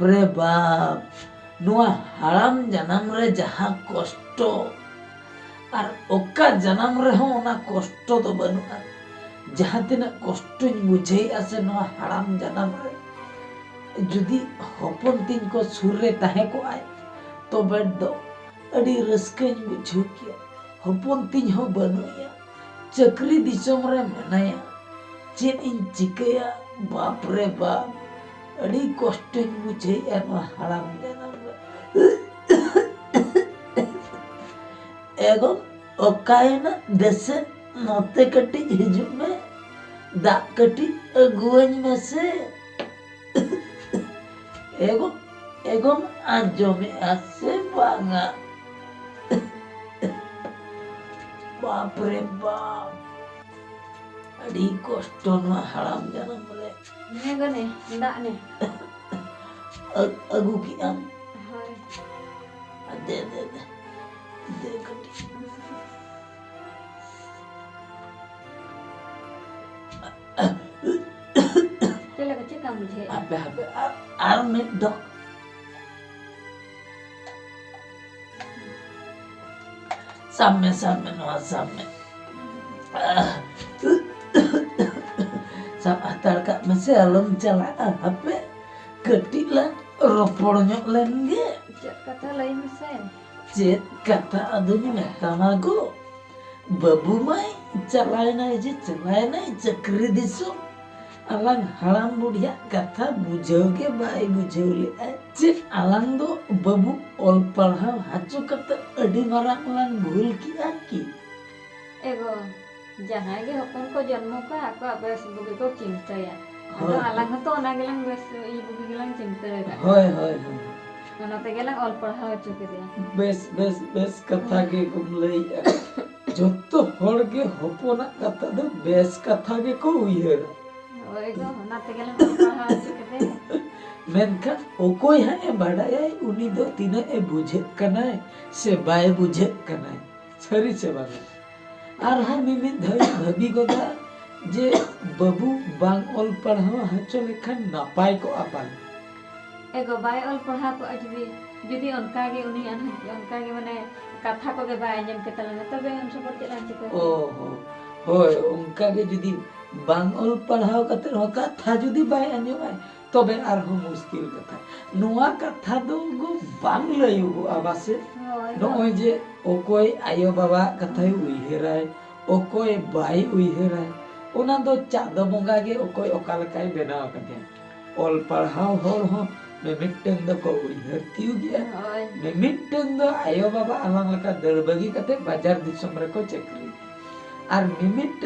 रे बाप नुआ हाड़ाम जन्म रे जहाँ कष्ट और ओका जन्म रे हो ना कष्ट तो बनुआ जहाँ तीना कष्ट बुझे आसे नुआ हाड़ाम जन्म रे जुदी हपन तीन को सुर रे ताहे को आए तो बेड दो अड़ी रस्कन बुझो किया हपन तीन हो बनुया चक्री दिसम रे मेनाया चेन इन चिकया बाप रे बाप अड़ी कष्ट बुझे नुआ हाड़ाम जन्म रे एगो ओकायना देसे नोते कटी हिजु में दा कटी अगुवኝ में से एगो आजोमे आसे बांगा बाप रे बाप अड़ी कष्ट नुआ हाड़ाम जन्म रे ने गने दा ने अगु की आम हाय दे दे दे दे कटी चला कच्चे काम मुझे अबे अबे आर में डॉक सामने सामने नुआ सामने सब तड़का में से अलम चला अबे कटिला रोपड़ nyok len ge cek kata lain se चेत kata adunya metamago babu mai चलाना जे चलाना चक्री दिसो alang halam budia kata बुझोगे बाई बुझोले जे alang दो babu ol parham hacu kata adi marang lang भूल किया की ego jangan ge hopon ko jन्म का aku abes bugi ko cinta ya ado alang to na gelang bes ibu gelang cinta ka होय होय होय mana te gelang ol parhau chuke dia base base base कथा के कुम लई जत्तो हर के हपना कथा दो बेस कथा के को उयर ego na te gelang ol parhau chuke dia Maneka ओकोय है बड़ाय उनी दो तीना ए बुझे कनाय से बाय बुझे कनाय छरी से बागा आर हम मिमिन धई भबी गोदा जे बबू बांग ऑल पढ़ावा हचो लेखन नापाय को अपन ego bai ol parhau ko judi onka ge uni an onka ge mane katha ko ge bai anjam ke talanga tobe हम support chelan chiko ओ होय उनका के जुदी बांग ऑल पढ़ाव कते हो कथा जुदी बाय अंजमाय तबे आर हो मुश्किल कथा नुआ कथा दो गो बांग लयु गो आबासे नोय जे ओकोय आयो बाबा कथा उइहेराय ओकोय बाई उइहेराय ओना दो चादो बंगा गे ओकोय ओका लकाय बेनाव कते ऑल पढ़ाव होर हो में मिटन दो को उइहेर तिउ गया में मिटन दो आयो बाबा आलांग लका दरबगी कते बाजार दिसम रे को चक्री आर मिमिट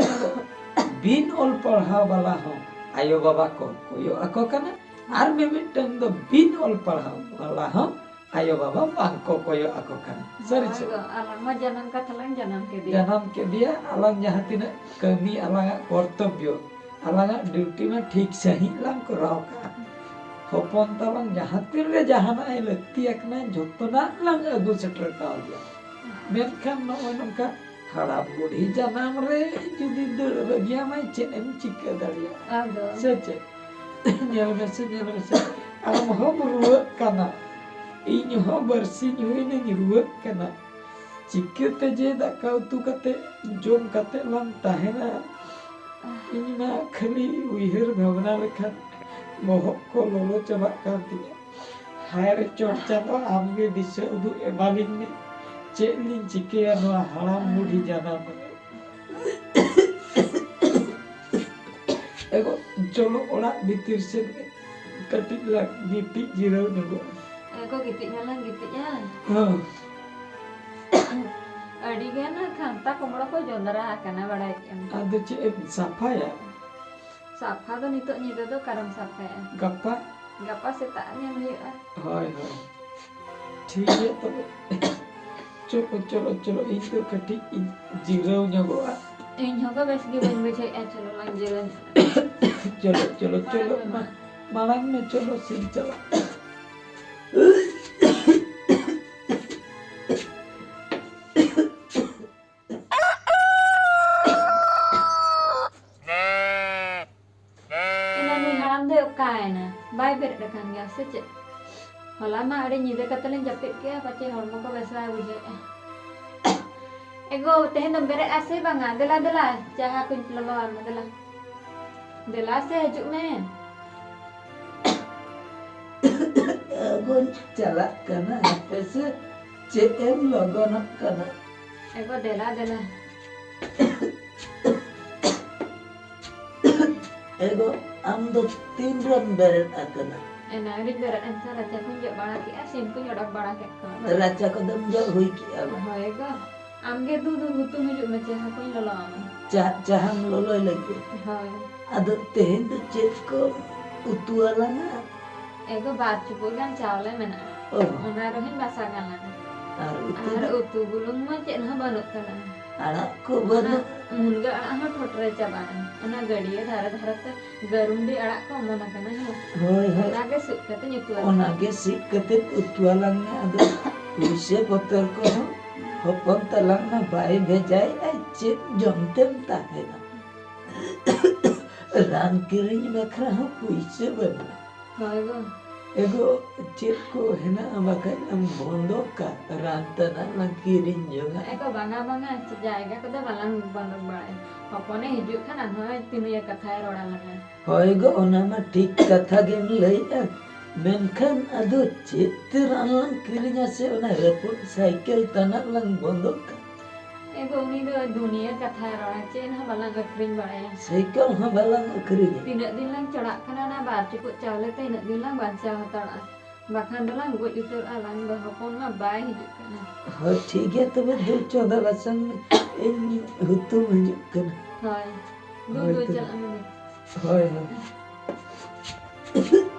बिन ऑल पढ़ाव वाला हो आयो बाबा को कोयो अको कना आर मिमिट दो बिन ऑल पढ़ाव वाला हो आयो बाबा बांको कोयो अको कना सरी से alang ma janam ka talang janam ke dia जन्म के दिया आलांग जहाँ तीना कमी आलांग कर्तव्य आलांग ड्यूटी में ठीक सही लांग कराव का हपन तलांग जहाँ तीन रे जहाँ ना लगती एकना जोतना लांग अगु सेटर का दिया मेनखान नोय नोंका हाड़ाम बुढ़ी जन्म रे जुदी दड़ बगिया में चेन चिका दड़िया ado सचे nyel mese alam ho ruwe kana इन हो बरसी हुई ने रुवे kana चिकते जे दाका तू कते जोम कते लम ताहेना इना खाली उइहर भावना लेखा मोहक को लोलो चबा कातिया हायर चर्चा तो आमगे दिसे उदु एबालिन ने चेलिन चिकेया नो हाड़ाम बुढ़ी जाना एगो चलो ओड़ा भीतर से कटिक लाग गिटी जिराव nego ego gitu nyalang gitu ya हां adi gana khanta komro ko jondara kana badai em ada चे साफा या safa do nitok nyida do karam safa ya गप्पा gapa setanya huyu'a हाय हाय ठीक है तो चलो चलो चलो itu कटिक जिराव nego iñ hoga bes gi ben bejai chalo lanjuran चलो चलो चलो मालांग में चलो सिंह चला ina ni haram de ukai na bai ber da kan ya sece Hola mah ada nyida katelin japit ke pace hormo ko besa buje. Ego teh nom beret ase banga dela jaha kun lolor dela se hajuk men. Agun calak kana apa se CM logon kana. Ego dela Ego am do tinran beret akana. enak ri beret anta raja kun jok bara ki asin kun jok bara ke ko. Raja ko dam ja hui ki aba. Ho ego amge du hutu hajuk me jaha kun lolor. Cahang loloy lagi. Ho Ado tehen do cek ko utualana. ego bat cupu kan chawle mena. Oh, Ona rohin basangan lah. utu Ar utu bulung mah cek nah banut kana. anak ko bana मुलगा हा ठोटरायचा बाण अना गडिये धारा गरुंडी अळा को मना kana hoy hoy. Nage सुकते Nitu Onage sikatin utualangnya ada puisi poter ko hopon talang na bai bejai cip jontem tahena ran kiring bakra puisi bana होयगो ego cip ko hena amakai am bondo ka ran tanan lang kiring jonga eko banga jaga ko da balang bandok bae hopone hijuk kan hoy tinu ya kathay roda lana hoy go onama tik katha gen lay menkan ado cip ran lang kiring ase ona repot cycle tanan lang bondo ka ego uni do dunia kathay roda chen ha balang akring bae cycle ha balang kiring tidak din lang corak kana na bar cukup cawle teh tidak din lang banca tara bahkan dalam gue itu alang bahopon mah bae hijuk kana हाँ ठीक है तो मैं 14 बसन में इन हुतु में जुकन होय होय दू तो- चल हाय हाय